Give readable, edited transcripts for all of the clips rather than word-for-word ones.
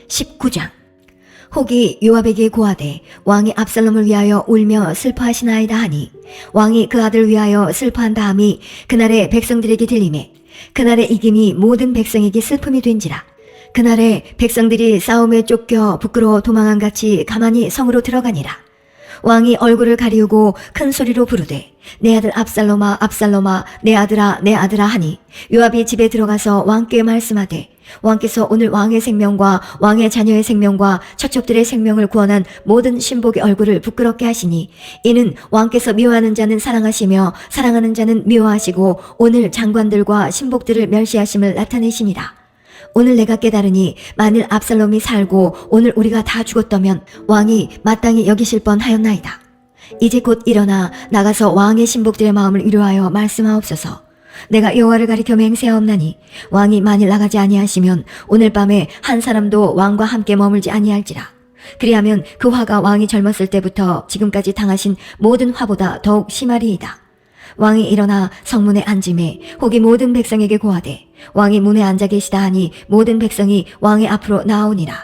19장. 혹이 요압에게 고하되 왕이 압살롬을 위하여 울며 슬퍼하시나이다 하니 왕이 그 아들을 위하여 슬퍼한 다음이 그날의 백성들에게 들리매 그날의 이김이 모든 백성에게 슬픔이 된지라. 그날에 백성들이 싸움에 쫓겨 부끄러워 도망한 같이 가만히 성으로 들어가니라. 왕이 얼굴을 가리우고 큰 소리로 부르되 내 아들 압살롬아 압살롬아 내 아들아 내 아들아 하니 요압이 집에 들어가서 왕께 말씀하되 왕께서 오늘 왕의 생명과 왕의 자녀의 생명과 척척들의 생명을 구원한 모든 신복의 얼굴을 부끄럽게 하시니 이는 왕께서 미워하는 자는 사랑하시며 사랑하는 자는 미워하시고 오늘 장관들과 신복들을 멸시하심을 나타내심이라. 오늘 내가 깨달으니 만일 압살롬이 살고 오늘 우리가 다 죽었다면 왕이 마땅히 여기실 뻔하였나이다. 이제 곧 일어나 나가서 왕의 신복들의 마음을 위로하여 말씀하옵소서. 내가 여호와를 가리켜 맹세하옵나니 왕이 만일 나가지 아니하시면 오늘 밤에 한 사람도 왕과 함께 머물지 아니할지라. 그리하면 그 화가 왕이 젊었을 때부터 지금까지 당하신 모든 화보다 더욱 심하리이다. 왕이 일어나 성문에 앉음에 혹이 모든 백성에게 고하되 왕이 문에 앉아 계시다 하니 모든 백성이 왕의 앞으로 나오니라.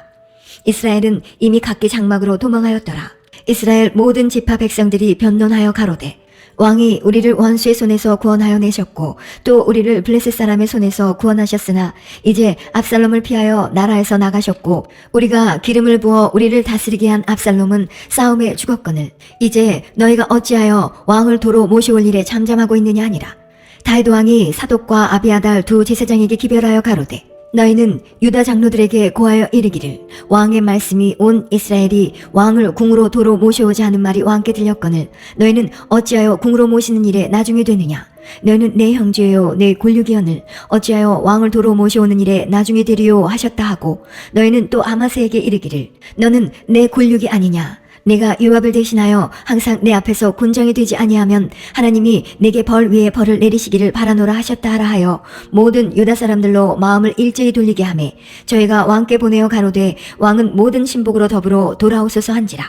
이스라엘은 이미 각기 장막으로 도망하였더라. 이스라엘 모든 지파 백성들이 변론하여 가로되 왕이 우리를 원수의 손에서 구원하여 내셨고 또 우리를 블레셋 사람의 손에서 구원하셨으나 이제 압살롬을 피하여 나라에서 나가셨고 우리가 기름을 부어 우리를 다스리게 한 압살롬은 싸움에 죽었거늘 이제 너희가 어찌하여 왕을 도로 모셔올 일에 잠잠하고 있느냐 하니라. 다윗 왕이 사독과 아비아달 두 제사장에게 기별하여 가로되 너희는 유다 장로들에게 고하여 이르기를 왕의 말씀이 온 이스라엘이 왕을 궁으로 도로 모셔오자 하는 말이 왕께 들렸거늘 너희는 어찌하여 궁으로 모시는 일에 나중에 되느냐. 너희는 내 형제요 내 골육이언을 어찌하여 왕을 도로 모셔오는 일에 나중에 되리요 하셨다 하고 너희는 또 아마스에게 이르기를 너는 내 골육이 아니냐. 내가 요압을 대신하여 항상 내 앞에서 군정이 되지 아니하면 하나님이 내게 벌 위에 벌을 내리시기를 바라노라 하셨다 하라 하여 모든 유다 사람들로 마음을 일제히 돌리게 하매 저희가 왕께 보내어 가로되 왕은 모든 신복으로 더불어 돌아오소서 한지라.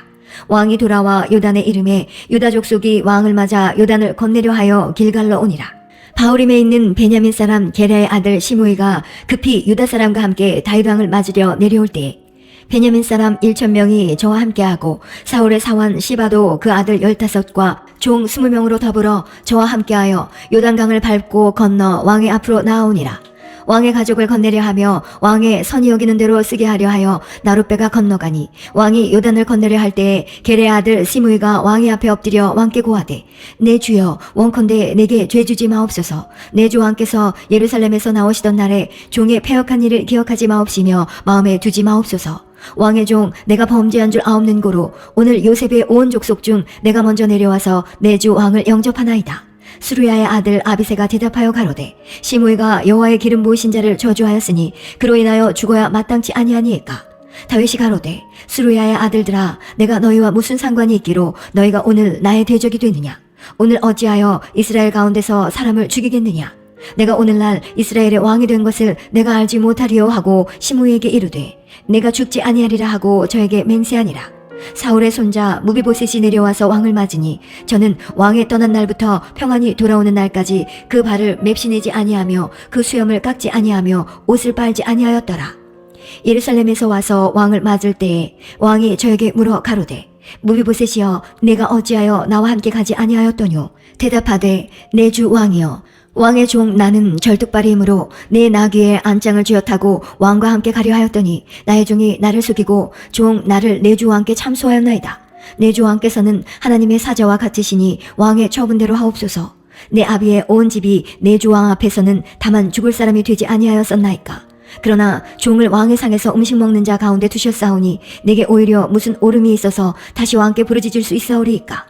왕이 돌아와 요단에 이름에 유다 족속이 왕을 맞아 요단을 건네려 하여 길갈로 오니라. 바후림에 있는 베냐민 사람 게라의 아들 시므이가 급히 유다 사람과 함께 다윗 왕을 맞으려 내려올 때에 베냐민 사람 1,000명이 저와 함께하고 사울의 사원 시바도 그 아들 15과 종 20명으로 더불어 저와 함께하여 요단강을 밟고 건너 왕의 앞으로 나아오니라. 왕의 가족을 건네려 하며 왕의 선히 여기는 대로 쓰게 하려 하여 나룻배가 건너가니 왕이 요단을 건네려 할 때에 게레의 아들 시므이가 왕의 앞에 엎드려 왕께 고하되 내 주여 원컨대 내게 죄 주지 마옵소서. 내 주 왕께서 예루살렘에서 나오시던 날에 종의 패역한 일을 기억하지 마옵시며 마음에 두지 마옵소서. 왕의 종 내가 범죄한 줄 아옵는 고로 오늘 요셉의 온 족속 중 내가 먼저 내려와서 내 주 왕을 영접하나이다. 수루야의 아들 아비새가 대답하여 가로되 시므이가 여호와의 기름 부으신 자를 저주하였으니 그로 인하여 죽어야 마땅치 아니하니이까. 다윗이 가로되 수루야의 아들들아 내가 너희와 무슨 상관이 있기로 너희가 오늘 나의 대적이 되느냐. 오늘 어찌하여 이스라엘 가운데서 사람을 죽이겠느냐. 내가 오늘날 이스라엘의 왕이 된 것을 내가 알지 못하리요 하고 시므이에게 이르되 내가 죽지 아니하리라 하고 저에게 맹세하니라. 사울의 손자 무비보셋이 내려와서 왕을 맞으니 저는 왕이 떠난 날부터 평안히 돌아오는 날까지 그 발을 맵시내지 아니하며 그 수염을 깎지 아니하며 옷을 빨지 아니하였더라. 예루살렘에서 와서 왕을 맞을 때에 왕이 저에게 물어 가로되 무비보셋이여 내가 어찌하여 나와 함께 가지 아니하였더뇨. 대답하되 내 주 왕이여 왕의 종 나는 절뚝발이므로 내 나귀에 안장을 쥐어 타고 왕과 함께 가려 하였더니 나의 종이 나를 속이고 종 나를 내 주 왕께 참소하였나이다. 내 주 왕께서는 하나님의 사자와 같으시니 왕의 처분대로 하옵소서. 내 아비의 온 집이 내 주 왕 앞에서는 다만 죽을 사람이 되지 아니하였었나이까. 그러나 종을 왕의 상에서 음식 먹는 자 가운데 두셨사오니 내게 오히려 무슨 오름이 있어서 다시 왕께 부르짖을 수 있사오리이까.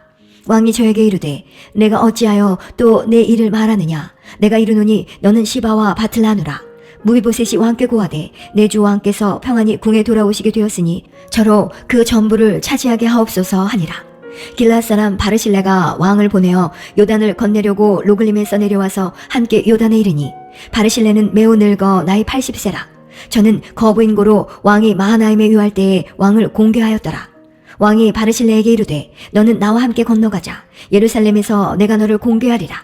왕이 저에게 이르되 내가 어찌하여 또 내 일을 말하느냐. 내가 이르노니 너는 시바와 밭을 나누라. 무비보셋이 왕께 고하되 내 주 왕께서 평안히 궁에 돌아오시게 되었으니 저로 그 전부를 차지하게 하옵소서 하니라. 길앗 사람 바르실레가 왕을 보내어 요단을 건네려고 로글림에서 내려와서 함께 요단에 이르니 바르실레는 매우 늙어 나이 80세라. 저는 거부인 고로 왕이 마하나임에 유할 때에 왕을 공개하였더라. 왕이 바르실레에게 이르되 너는 나와 함께 건너가자. 예루살렘에서 내가 너를 공개하리라.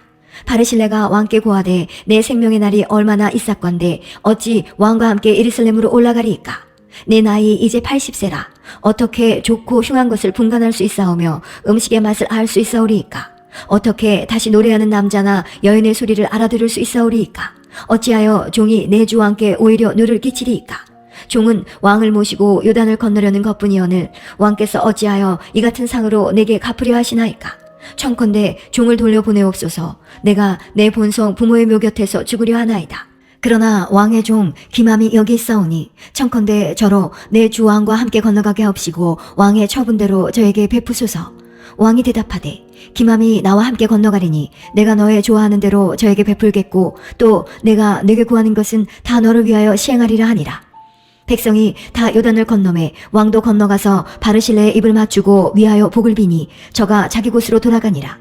바르실레가 왕께 고하되 내 생명의 날이 얼마나 있사건대 어찌 왕과 함께 예루살렘으로 올라가리이까. 내 나이 이제 80세라. 어떻게 좋고 흉한 것을 분간할 수 있사오며 음식의 맛을 알 수 있사오리이까? 어떻게 다시 노래하는 남자나 여인의 소리를 알아들을 수 있사오리이까? 어찌하여 종이 내 주왕께 오히려 누를 끼치리이까? 종은 왕을 모시고 요단을 건너려는 것뿐이오늘 왕께서 어찌하여 이 같은 상으로 내게 갚으려 하시나이까? 청컨대 종을 돌려보내옵소서. 내가 내 본성 부모의 묘 곁에서 죽으려 하나이다. 그러나 왕의 종 기맘이 여기 있사오니 청컨대 저로 내 주왕과 함께 건너가게 하옵시고 왕의 처분대로 저에게 베푸소서. 왕이 대답하되 기맘이 나와 함께 건너가리니 내가 너의 좋아하는 대로 저에게 베풀겠고 또 내가 내게 구하는 것은 다 너를 위하여 시행하리라 하니라. 백성이 다 요단을 건너매 왕도 건너가서 바르실레의 입을 맞추고 위하여 복을 비니 저가 자기 곳으로 돌아가니라.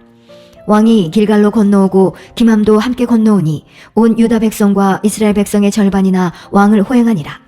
왕이 길갈로 건너오고 기맘도 함께 건너오니 온 유다 백성과 이스라엘 백성의 절반이나 왕을 호행하니라.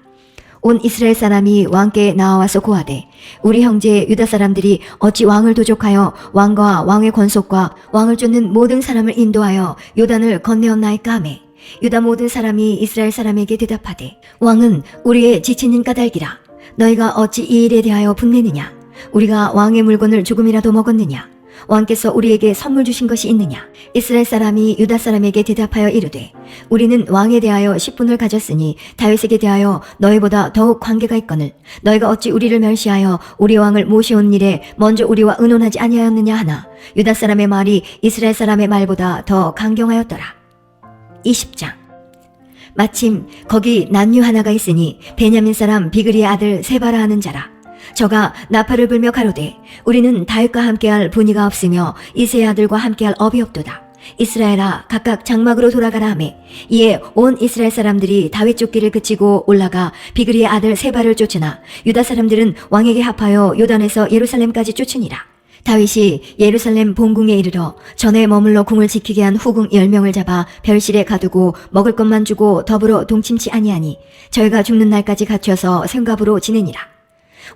온 이스라엘 사람이 왕께 나와서 고하되 우리 형제 유다 사람들이 어찌 왕을 도적하여 왕과 왕의 권속과 왕을 쫓는 모든 사람을 인도하여 요단을 건네었나이까 하매 유다 모든 사람이 이스라엘 사람에게 대답하되 왕은 우리의 지치는 까닭이라. 너희가 어찌 이 일에 대하여 분내느냐? 우리가 왕의 물건을 조금이라도 먹었느냐? 왕께서 우리에게 선물 주신 것이 있느냐? 이스라엘 사람이 유다 사람에게 대답하여 이르되 우리는 왕에 대하여 10분을 가졌으니 다윗에게 대하여 너희보다 더욱 관계가 있거늘 너희가 어찌 우리를 멸시하여 우리 왕을 모셔온 일에 먼저 우리와 의논하지 아니하였느냐 하나 유다 사람의 말이 이스라엘 사람의 말보다 더 강경하였더라. 20장. 마침 거기 난유 하나가 있으니 베냐민 사람 비그리의 아들 세바라 하는 자라. 저가 나팔을 불며 가로되 우리는 다윗과 함께할 분이가 없으며 이새의 아들과 함께할 업이 없도다. 이스라엘아 각각 장막으로 돌아가라 하매 이에 온 이스라엘 사람들이 다윗 쫓기를 그치고 올라가 비그리의 아들 세바를 쫓으나 유다 사람들은 왕에게 합하여 요단에서 예루살렘까지 쫓으니라. 다윗이 예루살렘 본궁에 이르러 전에 머물러 궁을 지키게 한 후궁 10명을 잡아 별실에 가두고 먹을 것만 주고 더불어 동침치 아니하니 저희가 죽는 날까지 갇혀서 생갑으로 지내니라.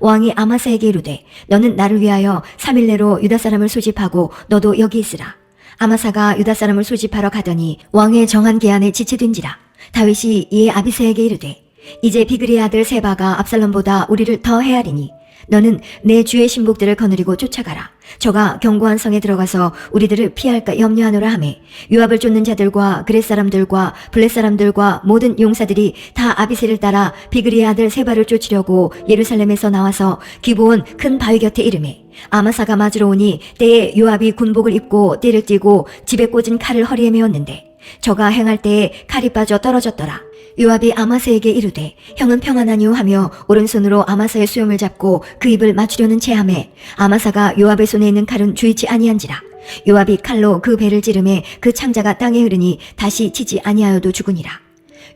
왕이 아마사에게 이르되 너는 나를 위하여 3일 내로 유다 사람을 소집하고 너도 여기 있으라. 아마사가 유다 사람을 소집하러 가더니 왕의 정한 계안에 지체된지라. 다윗이 이에 아비새에게 이르되 이제 비그리의 아들 세바가 압살롬보다 우리를 더 헤아리니 너는 내 주의 신복들을 거느리고 쫓아가라. 저가 견고한 성에 들어가서 우리들을 피할까 염려하노라 하매 요압을 쫓는 자들과 그렛 사람들과 블렛 사람들과 모든 용사들이 다 아비새를 따라 비그리의 아들 세바를 쫓으려고 예루살렘에서 나와서 기브온 큰 바위 곁에 이르매 아마사가 맞으러 오니 때에 요압이 군복을 입고 띠를 띠고 집에 꽂은 칼을 허리에 메었는데 저가 행할 때에 칼이 빠져 떨어졌더라. 요압이 아마사에게 이르되 형은 평안하니요 하며 오른손으로 아마사의 수염을 잡고 그 입을 맞추려는 체하매 아마사가 요압의 손에 있는 칼은 주의치 아니한지라. 요압이 칼로 그 배를 찌르매 그 창자가 땅에 흐르니 다시 치지 아니하여도 죽으니라.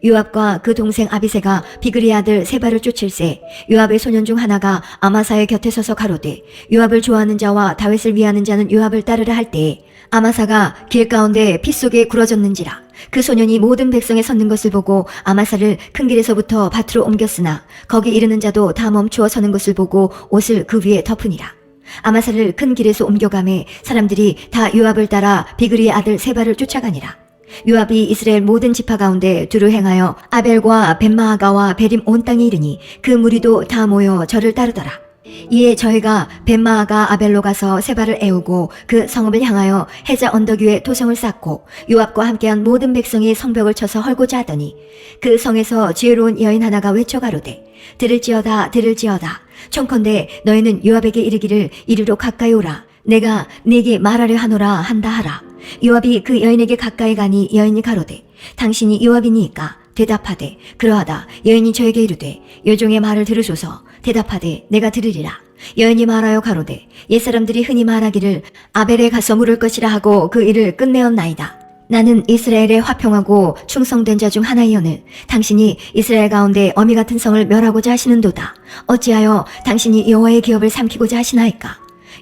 요압과 그 동생 아비새가 비그리의 아들 세바를 쫓을새 요압의 소년 중 하나가 아마사의 곁에 서서 가로되 요압을 좋아하는 자와 다윗을 위하는 자는 요압을 따르라 할 때에 아마사가 길 가운데 피 속에 굴어졌는지라. 그 소년이 모든 백성에 섰는 것을 보고 아마사를 큰 길에서부터 밭으로 옮겼으나 거기 이르는 자도 다 멈추어 서는 것을 보고 옷을 그 위에 덮으니라. 아마사를 큰 길에서 옮겨가매 사람들이 다 요압을 따라 비그리의 아들 세바를 쫓아가니라. 요압이 이스라엘 모든 지파 가운데 두루 행하여 아벨과 벳마아가와 베림 온 땅에 이르니 그 무리도 다 모여 저를 따르더라. 이에 저희가 벳마아가 아벨로 가서 세바를 애우고 그 성읍을 향하여 해자 언덕 위에 도성을 쌓고 요압과 함께한 모든 백성이 성벽을 쳐서 헐고자 하더니 그 성에서 지혜로운 여인 하나가 외쳐 가로되 들을지어다 들을지어다 청컨대 너희는 요압에게 이르기를 이리로 가까이 오라. 내가 네게 말하려 하노라 한다 하라. 요압이 그 여인에게 가까이 가니 여인이 가로되 당신이 요압이니까 대답하되 그러하다. 여인이 저에게 이르되 여종의 말을 들으소서. 대답하되 내가 들으리라. 여인이 말하여 가로되 옛사람들이 흔히 말하기를 아벨에 가서 물을 것이라 하고 그 일을 끝내었나이다. 나는 이스라엘에 화평하고 충성된 자 중 하나이오늘 당신이 이스라엘 가운데 어미 같은 성을 멸하고자 하시는도다. 어찌하여 당신이 여호와의 기업을 삼키고자 하시나이까?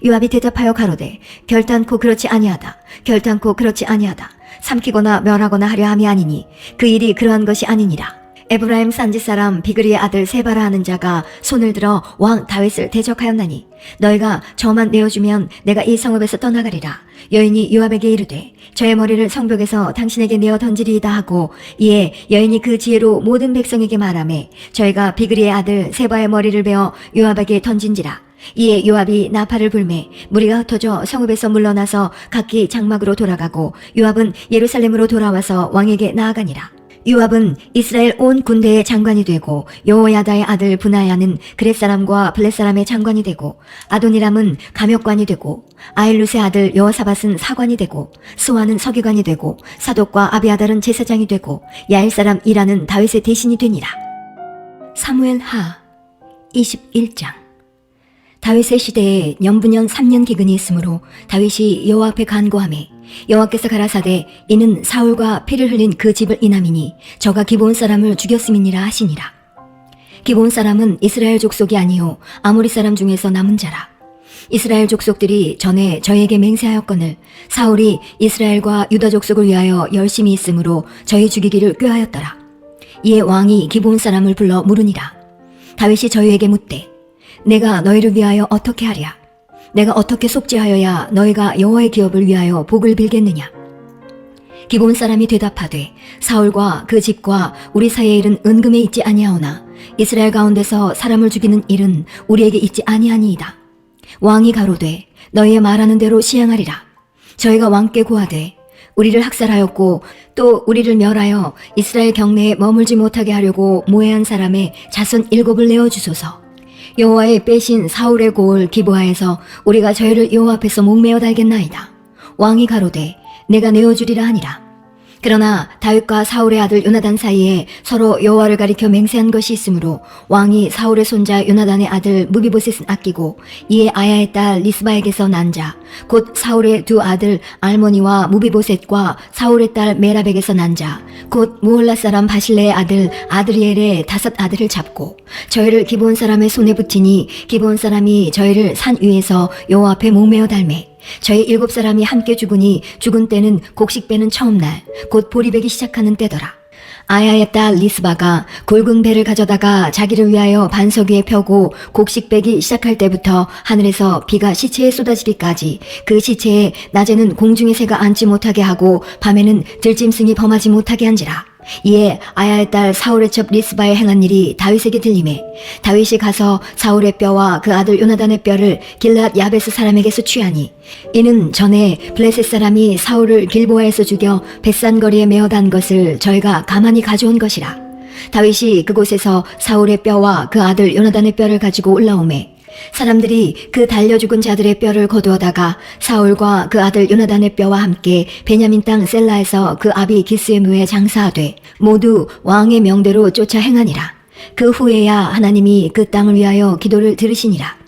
요압이 대답하여 가로되 결단코 그렇지 아니하다. 결단코 그렇지 아니하다. 삼키거나 멸하거나 하려 함이 아니니 그 일이 그러한 것이 아니니라. 에브라임 산지 사람 비그리의 아들 세바라 하는 자가 손을 들어 왕 다윗을 대적하였나니 너희가 저만 내어주면 내가 이 성읍에서 떠나가리라. 여인이 요압에게 이르되 저의 머리를 성벽에서 당신에게 내어 던지리이다 하고 이에 여인이 그 지혜로 모든 백성에게 말하매 저희가 비그리의 아들 세바의 머리를 베어 요압에게 던진지라. 이에 요압이 나팔을 불매 무리가 흩어져 성읍에서 물러나서 각기 장막으로 돌아가고 요압은 예루살렘으로 돌아와서 왕에게 나아가니라. 요압은 이스라엘 온 군대의 장관이 되고 여호야다의 아들 브나야는 그렛 사람과 블렛 사람의 장관이 되고 아도니람은 감역관이 되고 아일룻의 아들 여호사밧은 사관이 되고 스와는 서기관이 되고 사독과 아비아달은 제사장이 되고 야일 사람 이라는 다윗의 대신이 되니라. 사무엘 하 21장. 다윗의 시대에 년분년 3년 기근이 있으므로 다윗이 여호와 앞에 간구하매 여호와께서 가라사대 이는 사울과 피를 흘린 그 집을 인함이니 저가 기브온 사람을 죽였음이니라 하시니라. 기브온 사람은 이스라엘 족속이 아니요 아모리 사람 중에서 남은 자라. 이스라엘 족속들이 전에 저에게 맹세하였거늘 사울이 이스라엘과 유다 족속을 위하여 열심히 있으므로 저희 죽이기를 꾀하였더라. 이에 왕이 기브온 사람을 불러 물으니라. 다윗이 저희에게 묻되 내가 너희를 위하여 어떻게 하랴? 내가 어떻게 속죄하여야 너희가 여호와의 기업을 위하여 복을 빌겠느냐? 기브온 사람이 대답하되 사울과 그 집과 우리 사이의 일은 은금에 있지 아니하오나 이스라엘 가운데서 사람을 죽이는 일은 우리에게 있지 아니하니이다. 왕이 가로되 너희의 말하는 대로 시행하리라. 저희가 왕께 고하되 우리를 학살하였고 또 우리를 멸하여 이스라엘 경내에 머물지 못하게 하려고 모해한 사람의 자손 7을 내어주소서. 여호와의 빼신 사울의 고을 기브아에서 우리가 저희를 여호와 앞에서 목매어 달겠나이다. 왕이 가로되 내가 내어주리라 하니라. 그러나 다윗과 사울의 아들 요나단 사이에 서로 여호와를 가리켜 맹세한 것이 있으므로 왕이 사울의 손자 요나단의 아들 무비보셋은 아끼고 이에 아야의 딸 리스바에게서 난 자 곧 사울의 두 아들 알모니와 무비보셋과 사울의 딸 메랍에게서 난 자 곧 무홀라 사람 바실레의 아들 아드리엘의 5 아들을 잡고 저희를 기브온 사람의 손에 붙이니 기브온 사람이 저희를 산 위에서 여호와 앞에 목매어 달매 저희 7 사람이 함께 죽으니 죽은 때는 곡식 빼는 처음 날 곧 보리 베기 시작하는 때더라. 아야의 딸 리스바가 굵은 배를 가져다가 자기를 위하여 반석 위에 펴고 곡식 빼기 시작할 때부터 하늘에서 비가 시체에 쏟아지기까지 그 시체에 낮에는 공중의 새가 앉지 못하게 하고 밤에는 들짐승이 범하지 못하게 한지라. 이에 아야의 딸 사울의 첩 리스바의 행한 일이 다윗에게 들리매 다윗이 가서 사울의 뼈와 그 아들 요나단의 뼈를 길앗 야베스 사람에게서 취하니 이는 전에 블레셋 사람이 사울을 길보아에서 죽여 벳산거리에 메어단 것을 저희가 가만히 가져온 것이라. 다윗이 그곳에서 사울의 뼈와 그 아들 요나단의 뼈를 가지고 올라오매 사람들이 그 달려 죽은 자들의 뼈를 거두어다가 사울과 그 아들 요나단의 뼈와 함께 베냐민 땅 셀라에서 그 아비 기스의 묘에 장사하되 모두 왕의 명대로 쫓아 행하니라. 그 후에야 하나님이 그 땅을 위하여 기도를 들으시니라.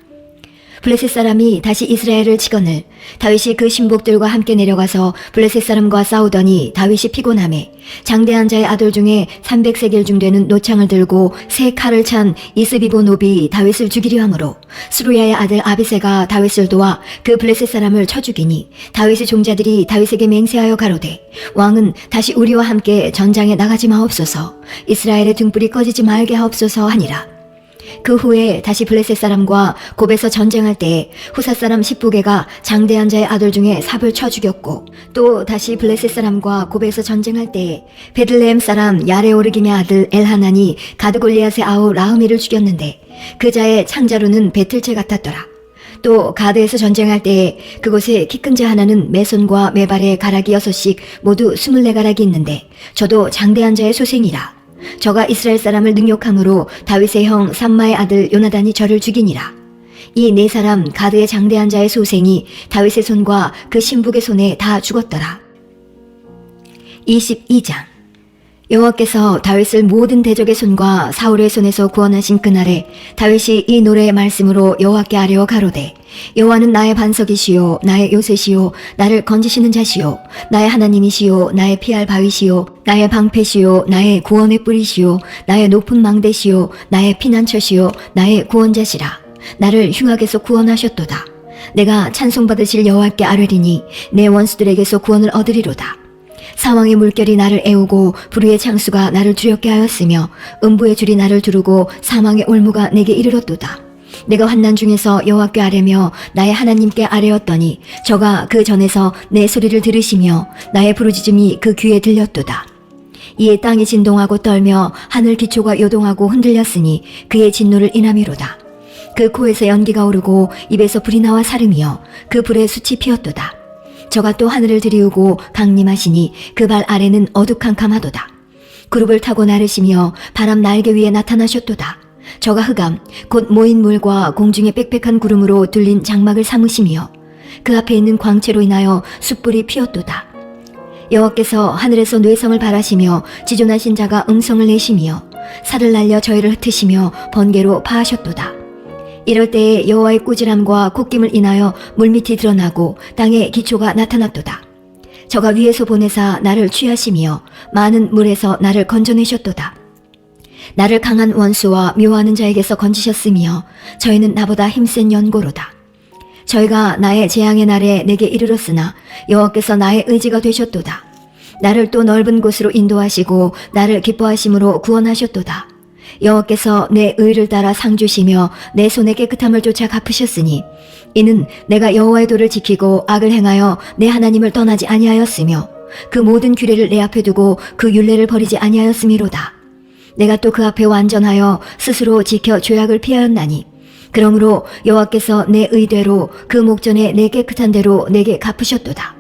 블레셋 사람이 다시 이스라엘을 치거늘 다윗이 그 신복들과 함께 내려가서 블레셋 사람과 싸우더니 다윗이 피곤하매 장대한 자의 아들 중에 300세겔 중 되는 노창을 들고 새 칼을 찬 이스비보노비 다윗을 죽이려 하므로 스루야의 아들 아비새가 다윗을 도와 그 블레셋 사람을 쳐 죽이니 다윗의 종자들이 다윗에게 맹세하여 가로되 왕은 다시 우리와 함께 전장에 나가지 마옵소서 이스라엘의 등불이 꺼지지 말게 하옵소서 하니라. 그 후에 다시 블레셋 사람과 곱에서 전쟁할 때에 후사 사람 십부게가 장대한 자의 아들 중에 삽을 쳐 죽였고 또 다시 블레셋 사람과 곱에서 전쟁할 때에 베들레헴 사람 야레오르김의 아들 엘하난이 가드골리앗의 아우 라흐미를 죽였는데 그 자의 창자루는 배틀채 같았더라. 또 가드에서 전쟁할 때에 그곳에 키 큰 자 하나는 매손과 매발에 가락이 6씩 모두 24가락이 있는데 저도 장대한 자의 소생이라. 저가 이스라엘 사람을 능욕함으로 다윗의 형 삼마의 아들 요나단이 저를 죽이니라. 이 4사람 가드의 장대한 자의 소생이 다윗의 손과 그 신복의 손에 다 죽었더라. 22장. 여호와께서 다윗을 모든 대적의 손과 사울의 손에서 구원하신 그날에 다윗이 이 노래의 말씀으로 여호와께 아뢰어 가로되 여호와는 나의 반석이시요 나의 요새시요 나를 건지시는 자시요 나의 하나님이시요 나의 피할 바위시요 나의 방패시요 나의 구원의 뿌리시요 나의 높은 망대시요 나의 피난처시요 나의 구원자시라. 나를 흉악에서 구원하셨도다. 내가 찬송받으실 여호와께 아뢰리니 내 원수들에게서 구원을 얻으리로다. 사망의 물결이 나를 애우고 불의의 창수가 나를 두렵게 하였으며 음부의 줄이 나를 두르고 사망의 올무가 내게 이르렀도다. 내가 환난 중에서 여호와께 아뢰며 나의 하나님께 아뢰었더니 저가 그 전에서 내 소리를 들으시며 나의 부르짖음이 그 귀에 들렸도다. 이에 땅이 진동하고 떨며 하늘 기초가 요동하고 흔들렸으니 그의 진노를 인함이로다. 그 코에서 연기가 오르고 입에서 불이 나와 사름이여 그 불에 숯이 피었도다. 저가 또 하늘을 들이우고 강림하시니 그 발 아래는 어두캄캄하도다. 그룹을 타고 나르시며 바람 날개 위에 나타나셨도다. 저가 흑암 곧 모인 물과 공중의 빽빽한 구름으로 둘린 장막을 삼으시며 그 앞에 있는 광채로 인하여 숯불이 피었도다. 여호와께서 하늘에서 뇌성을 발하시며 지존하신 자가 음성을 내시며 살을 날려 저희를 흩으시며 번개로 파하셨도다. 이럴 때에 여호와의 꾸지람과 콧김을 인하여 물밑이 드러나고 땅에 기초가 나타났도다. 저가 위에서 보내사 나를 취하시며 많은 물에서 나를 건져내셨도다. 나를 강한 원수와 미워하는 자에게서 건지셨으며 저희는 나보다 힘센 연고로다. 저희가 나의 재앙의 날에 내게 이르렀으나 여호와께서 나의 의지가 되셨도다. 나를 또 넓은 곳으로 인도하시고 나를 기뻐하심으로 구원하셨도다. 여호와께서 내 의를 따라 상 주시며 내 손의 깨끗함을 쫓아 갚으셨으니 이는 내가 여호와의 도를 지키고 악을 행하여 내 하나님을 떠나지 아니하였으며 그 모든 규례를 내 앞에 두고 그 율례를 버리지 아니하였음이로다. 내가 또 그 앞에 완전하여 스스로 지켜 죄악을 피하였나니 그러므로 여호와께서 내 의대로 그 목전에 내 깨끗한 대로 내게 갚으셨도다.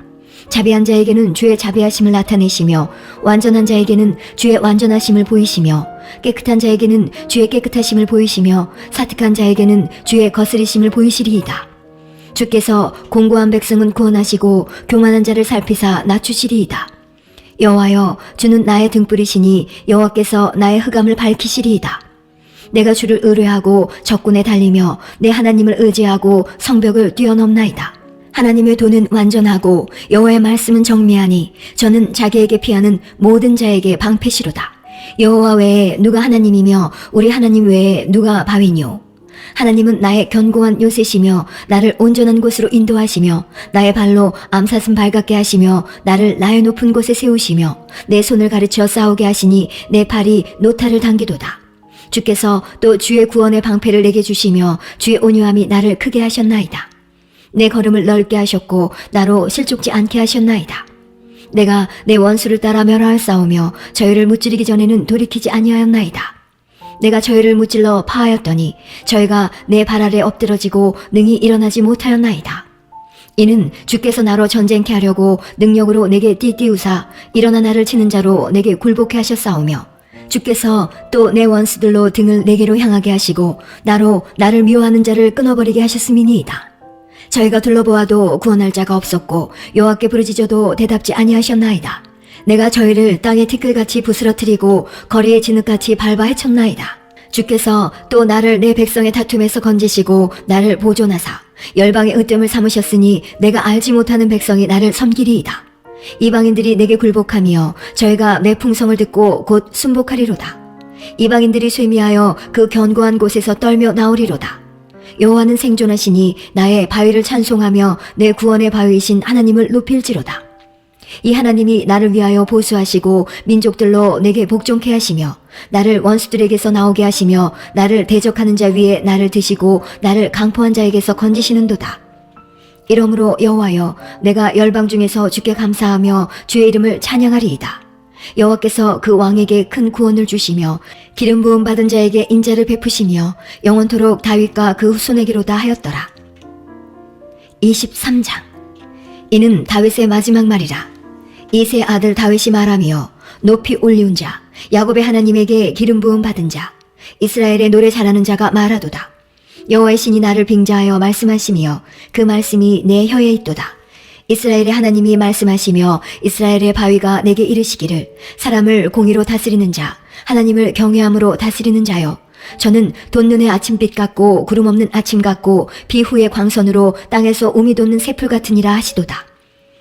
자비한 자에게는 주의 자비하심을 나타내시며 완전한 자에게는 주의 완전하심을 보이시며 깨끗한 자에게는 주의 깨끗하심을 보이시며 사특한 자에게는 주의 거스리심을 보이시리이다. 주께서 공고한 백성은 구원하시고 교만한 자를 살피사 낮추시리이다. 여호와여 주는 나의 등불이시니 여호와께서 나의 흑암을 밝히시리이다. 내가 주를 의뢰하고 적군에 달리며 내 하나님을 의지하고 성벽을 뛰어넘나이다. 하나님의 도는 완전하고 여호와의 말씀은 정미하니 저는 자기에게 피하는 모든 자에게 방패시로다. 여호와 외에 누가 하나님이며 우리 하나님 외에 누가 바위뇨. 하나님은 나의 견고한 요새시며 나를 온전한 곳으로 인도하시며 나의 발로 암사슴 발같게 하시며 나를 나의 높은 곳에 세우시며 내 손을 가르쳐 싸우게 하시니 내 팔이 노타를 당기도다. 주께서 또 주의 구원의 방패를 내게 주시며 주의 온유함이 나를 크게 하셨나이다. 내 걸음을 넓게 하셨고 나로 실족지 않게 하셨나이다. 내가 내 원수를 따라 멸하였사오며 저희를 무찌르기 전에는 돌이키지 아니하였나이다. 내가 저희를 무찔러 파하였더니 저희가 내 발 아래 엎드러지고 능히 일어나지 못하였나이다. 이는 주께서 나로 전쟁케 하려고 능력으로 내게 띠띠우사 일어나 나를 치는 자로 내게 굴복케 하셨사오며 주께서 또 내 원수들로 등을 내게로 향하게 하시고 나로 나를 미워하는 자를 끊어버리게 하셨음이니이다. 저희가 둘러보아도 구원할 자가 없었고 여호와께 부르짖어도 대답지 아니하셨나이다. 내가 저희를 땅의 티끌같이 부스러뜨리고 거리의 진흙같이 밟아 헤쳤나이다. 주께서 또 나를 내 백성의 다툼에서 건지시고 나를 보존하사 열방의 으뜸을 삼으셨으니 내가 알지 못하는 백성이 나를 섬기리이다. 이방인들이 내게 굴복하며 저희가 내 풍성을 듣고 곧 순복하리로다. 이방인들이 쇠미하여 그 견고한 곳에서 떨며 나오리로다. 여호와는 생존하시니 나의 바위를 찬송하며 내 구원의 바위이신 하나님을 높일지로다. 이 하나님이 나를 위하여 보수하시고 민족들로 내게 복종케 하시며 나를 원수들에게서 나오게 하시며 나를 대적하는 자 위에 나를 드시고 나를 강포한 자에게서 건지시는도다. 이러므로 여호와여 내가 열방 중에서 주께 감사하며 주의 이름을 찬양하리이다. 여호와께서 그 왕에게 큰 구원을 주시며 기름 부음 받은 자에게 인자를 베푸시며 영원토록 다윗과 그 후손에게로다 하였더라. 23장. 이는 다윗의 마지막 말이라. 이세 아들 다윗이 말하며 높이 올리운 자 야곱의 하나님에게 기름 부음 받은 자 이스라엘의 노래 잘하는 자가 말하도다. 여호와의 신이 나를 빙자하여 말씀하시며 그 말씀이 내 혀에 있도다. 이스라엘의 하나님이 말씀하시며 이스라엘의 바위가 내게 이르시기를 사람을 공의로 다스리는 자 하나님을 경외함으로 다스리는 자여 저는 돋는의 아침빛 같고 구름 없는 아침 같고 비 후의 광선으로 땅에서 우미 돋는 새풀 같으니라 하시도다.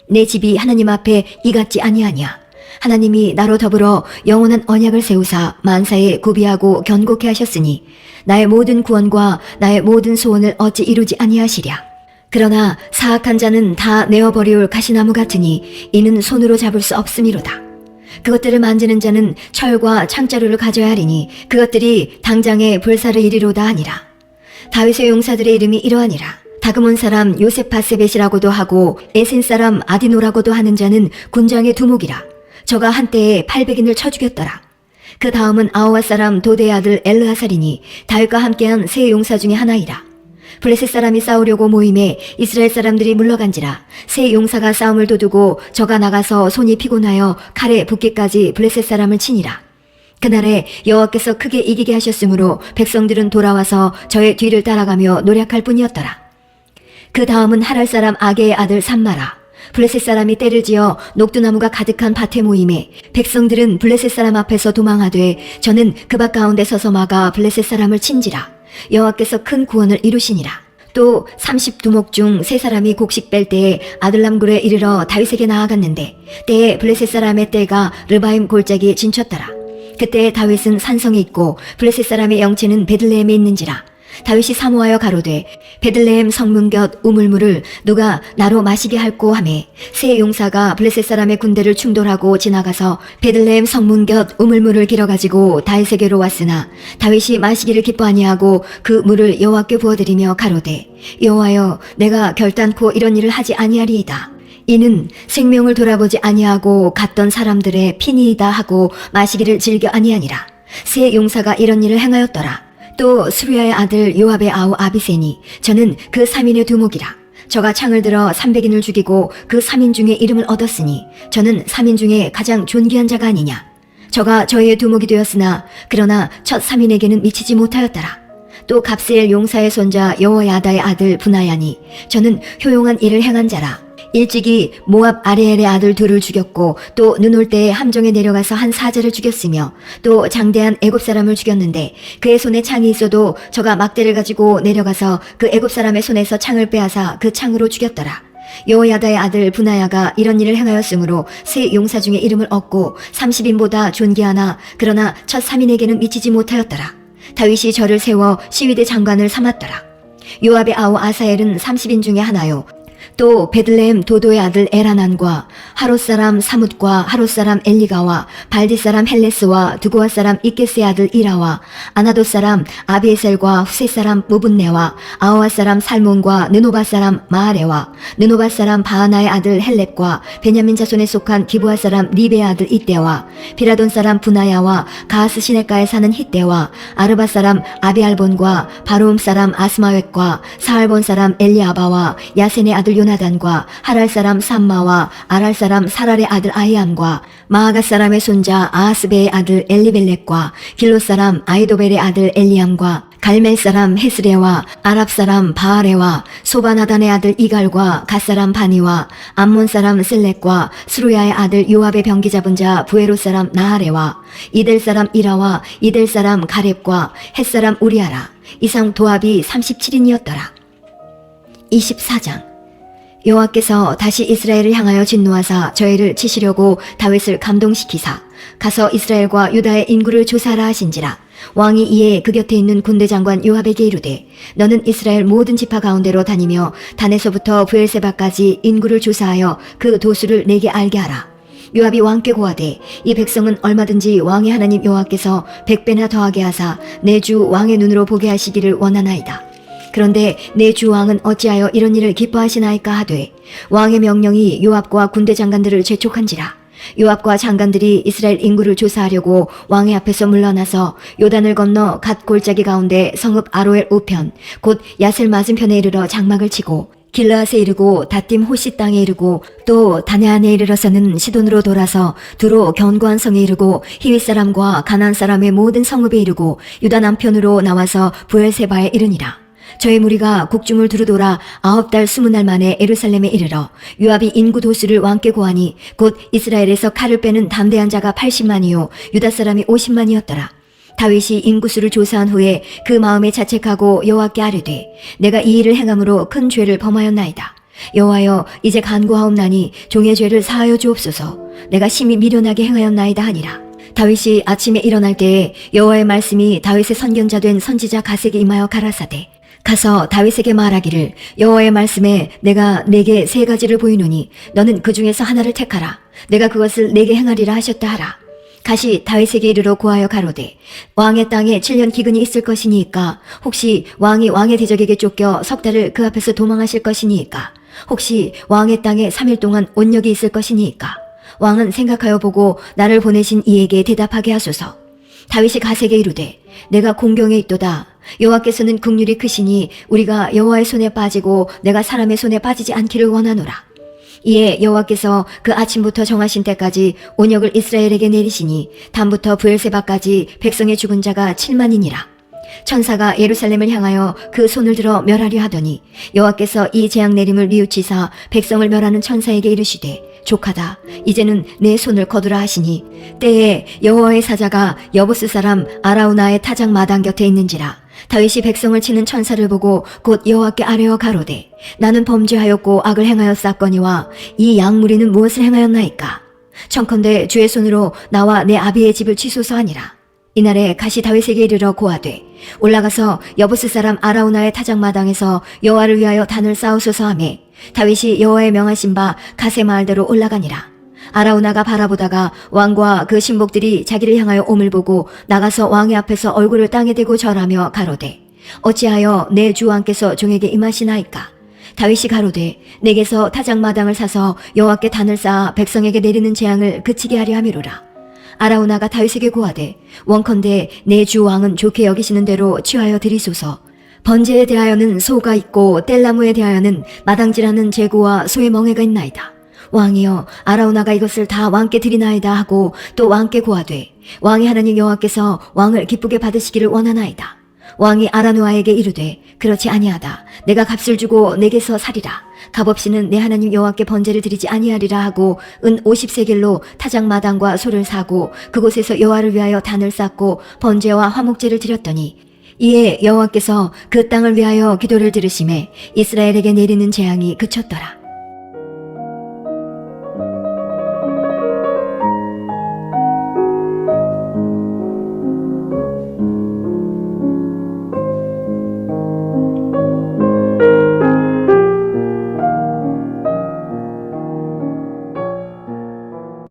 내 집이 하나님 앞에 이 같지 아니하냐. 하나님이 나로 더불어 영원한 언약을 세우사 만사에 구비하고 견고케 하셨으니 나의 모든 구원과 나의 모든 소원을 어찌 이루지 아니하시랴. 그러나 사악한 자는 다 내어버리올 가시나무 같으니 이는 손으로 잡을 수 없음이로다. 그것들을 만지는 자는 철과 창자루를 가져야 하리니 그것들이 당장에 불사를 이리로다 하니라. 다윗의 용사들의 이름이 이러하니라. 다그몬 사람 요세파세벳이라고도 하고 에센 사람 아디노라고도 하는 자는 군장의 두목이라. 저가 한때에 800인을 쳐 죽였더라. 그 다음은 아호와 사람 도대의 아들 엘르하살이니 다윗과 함께한 세 용사 중에 하나이라. 블레셋 사람이 싸우려고 모임에 이스라엘 사람들이 물러간지라. 세 용사가 싸움을 도두고 저가 나가서 손이 피곤하여 칼에 붓기까지 블레셋 사람을 치니라. 그날에 여호와께서 크게 이기게 하셨으므로 백성들은 돌아와서 저의 뒤를 따라가며 노력할 뿐이었더라. 그 다음은 하랄 사람 아게의 아들 삼마라. 블레셋 사람이 때를 지어 녹두나무가 가득한 밭에 모임에 백성들은 블레셋 사람 앞에서 도망하되 저는 그 밭 가운데 서서 막아 블레셋 사람을 친지라. 여호와께서 큰 구원을 이루시니라. 또 30두목 중 3사람이 곡식 뺄 때에 아들람굴에 이르러 다윗에게 나아갔는데 때에 블레셋 사람의 떼가 르바임 골짜기에 진쳤더라. 그때 다윗은 산성에 있고 블레셋 사람의 영체는 베들레헴에 있는지라. 다윗이 사모하여 가로되 베들레헴 성문 곁 우물물을 누가 나로 마시게 할꼬 하매 세 용사가 블레셋 사람의 군대를 충돌하고 지나가서 베들레헴 성문 곁 우물물을 길어가지고 다윗에게로 왔으나 다윗이 마시기를 기뻐 아니하고 그 물을 여호와께 부어드리며 가로되 여호와여 내가 결단코 이런 일을 하지 아니하리이다. 이는 생명을 돌아보지 아니하고 갔던 사람들의 피니이다 하고 마시기를 즐겨 아니하니라. 세 용사가 이런 일을 행하였더라. 또 스루야의 아들 요압의 아우 아비세니 저는 그 3인의 두목이라. 저가 창을 들어 300인을 죽이고 그 3인 중에 이름을 얻었으니 저는 3인 중에 가장 존귀한 자가 아니냐. 저가 저희의 두목이 되었으나 그러나 첫 3인에게는 미치지 못하였더라. 또 갑스엘 용사의 손자 여호야다의 아들 브나야니 저는 효용한 일을 행한 자라. 일찍이 모압 아레엘의 아들 둘을 죽였고 또 눈 올 때에 함정에 내려가서 한 사자를 죽였으며 또 장대한 애굽 사람을 죽였는데 그의 손에 창이 있어도 저가 막대를 가지고 내려가서 그 애굽 사람의 손에서 창을 빼앗아 그 창으로 죽였더라. 여호야다의 아들 브나야가 이런 일을 행하였으므로 세 용사 중에 이름을 얻고 30인보다 존귀하나 그러나 첫 3인에게는 미치지 못하였더라. 다윗이 저를 세워 시위대 장관을 삼았더라. 요압의 아우 아사엘은 30인 중에 하나요. 또 베들레헴 도도의 아들 에라난과 하롯 사람 사뭇과 하롯 사람 엘리가와 발디 사람 헬레스와 두고아 사람 이케스의 아들 이라와 아나돗 사람 아비에셀과 후세 사람 무분네와 아호와 사람 살몬과 느노바 사람 마아레와 느노바 사람 바하나의 아들 헬렙과 베냐민 자손에 속한 기브아 사람 리베의 아들 이때와 비라돈 사람 부나야와 가하스 시내가에 사는 히때와 아르바 사람 아비알본과 바로움 사람 아스마웻과 사알본 사람 엘리아바와 야센의 아들 요나단과 하랄 사람 삼마와 아랄 사람 사랄의 아들 아히암과 마아가 사람의 손자 아하스베의 아들 엘리벨렉과 길로 사람 아이도벨의 아들 엘리암과 갈멜 사람 헤스레와 아랍 사람 바아레와 소바나단의 아들 이갈과 갓 사람 바니와 암몬 사람 슬렉과 스루야의 아들 요압의 병기 잡은 자 부에로 사람 나하레와 이델 사람 이라와 이델 사람 가렙과 헷 사람 우리아라. 이상 도합이 37인이었더라. 24장. 여호와께서 다시 이스라엘을 향하여 진노하사 저희를 치시려고 다윗을 감동시키사 가서 이스라엘과 유다의 인구를 조사하라 하신지라. 왕이 이에 그 곁에 있는 군대 장관 요압에게 이르되 너는 이스라엘 모든 지파 가운데로 다니며 단에서부터 브엘세바까지 인구를 조사하여 그 도수를 내게 알게 하라. 요압이 왕께 고하되 이 백성은 얼마든지 왕의 하나님 여호와께서 100배나 더하게 하사 내 주 왕의 눈으로 보게 하시기를 원하나이다. 그런데 내 주 왕은 어찌하여 이런 일을 기뻐하시나이까 하되 왕의 명령이 요압과 군대 장관들을 재촉한지라. 요압과 장관들이 이스라엘 인구를 조사하려고 왕의 앞에서 물러나서 요단을 건너 갓 골짜기 가운데 성읍 아로엘 우편 곧 야셀 맞은편에 이르러 장막을 치고 길르앗에 이르고 다팀 호시 땅에 이르고 또 다네안에 이르러서는 시돈으로 돌아서 두로 견고한 성에 이르고 히윗 사람과 가나안 사람의 모든 성읍에 이르고 유다 남편으로 나와서 부엘세바에 이르니라. 저희 무리가 국중을 두루 돌아 9달 20날 만에 예루살렘에 이르러 요압이 인구 도수를 왕께 고하니 곧 이스라엘에서 칼을 빼는 담대한 자가 80만이요 유다 사람이 50만이었더라. 다윗이 인구수를 조사한 후에 그 마음에 자책하고 여호와께 아뢰되 내가 이 일을 행함으로 큰 죄를 범하였나이다. 여호와여 이제 간구하옵나니 종의 죄를 사하여 주옵소서. 내가 심히 미련하게 행하였나이다 하니라. 다윗이 아침에 일어날 때에 여호와의 말씀이 다윗의 선견자 된 선지자 갓에게 임하여 가라사대 가서 다윗에게 말하기를 여호와의 말씀에 내가 네게 세 가지를 보이노니 너는 그 중에서 하나를 택하라. 내가 그것을 네게 행하리라 하셨다 하라. 가시 다윗에게 이르러 고하여 가로되 왕의 땅에 7년 기근이 있을 것이니까 혹시 왕이 왕의 대적에게 쫓겨 석 달을 그 앞에서 도망하실 것이니까 혹시 왕의 땅에 3일 동안 온역이 있을 것이니까 왕은 생각하여 보고 나를 보내신 이에게 대답하게 하소서. 다윗이 가세게 이르되 내가 공경에 있도다. 여호와께서는 긍휼이 크시니 우리가 여호와의 손에 빠지고 내가 사람의 손에 빠지지 않기를 원하노라. 이에 여호와께서 그 아침부터 정하신 때까지 온역을 이스라엘에게 내리시니 담부터 브엘세바까지 백성의 죽은 자가 7만이니라. 천사가 예루살렘을 향하여 그 손을 들어 멸하려 하더니 여호와께서 이 재앙 내림을 뉘우치사 백성을 멸하는 천사에게 이르시되 족하다. 이제는 내 손을 거두라 하시니 때에 여호와의 사자가 여부스 사람 아라우나의 타작 마당 곁에 있는지라. 다윗이 백성을 치는 천사를 보고 곧 여호와께 아뢰어 가로되 나는 범죄하였고 악을 행하였사거니와 이 양무리는 무엇을 행하였나이까. 청컨대 주의 손으로 나와 내 아비의 집을 치소서 하니라. 이날에 가시 다윗에게 이르러 고하되 올라가서 여부스 사람 아라우나의 타작 마당에서 여호와를 위하여 단을 쌓으소서 하매 다윗이 여호와의 명하신 바 가세 마을대로 올라가니라. 아라우나가 바라보다가 왕과 그 신복들이 자기를 향하여 옴을 보고 나가서 왕의 앞에서 얼굴을 땅에 대고 절하며 가로되 어찌하여 내 주 왕께서 종에게 임하시나이까. 다윗이 가로되 내게서 타작 마당을 사서 여호와께 단을 쌓아 백성에게 내리는 재앙을 그치게 하려 함이로라. 아라우나가 다윗에게 고하되 원컨대 내 주 왕은 좋게 여기시는 대로 취하여 드리소서. 번제에 대하여는 소가 있고 뗄나무에 대하여는 마당질하는 제고와 소의 멍에가 있나이다. 왕이여 아라우나가 이것을 다 왕께 드리나이다 하고 또 왕께 고하되 왕의 하나님 여호와께서 왕을 기쁘게 받으시기를 원하나이다. 왕이 아라누아에게 이르되 그렇지 아니하다. 내가 값을 주고 내게서 사리라. 값없이는 내 하나님 여호와께 번제를 드리지 아니하리라 하고 은 50세겔로 타작 마당과 소를 사고 그곳에서 여호와를 위하여 단을 쌓고 번제와 화목제를 드렸더니 이에 여호와께서 그 땅을 위하여 기도를 들으시매 이스라엘에게 내리는 재앙이 그쳤더라.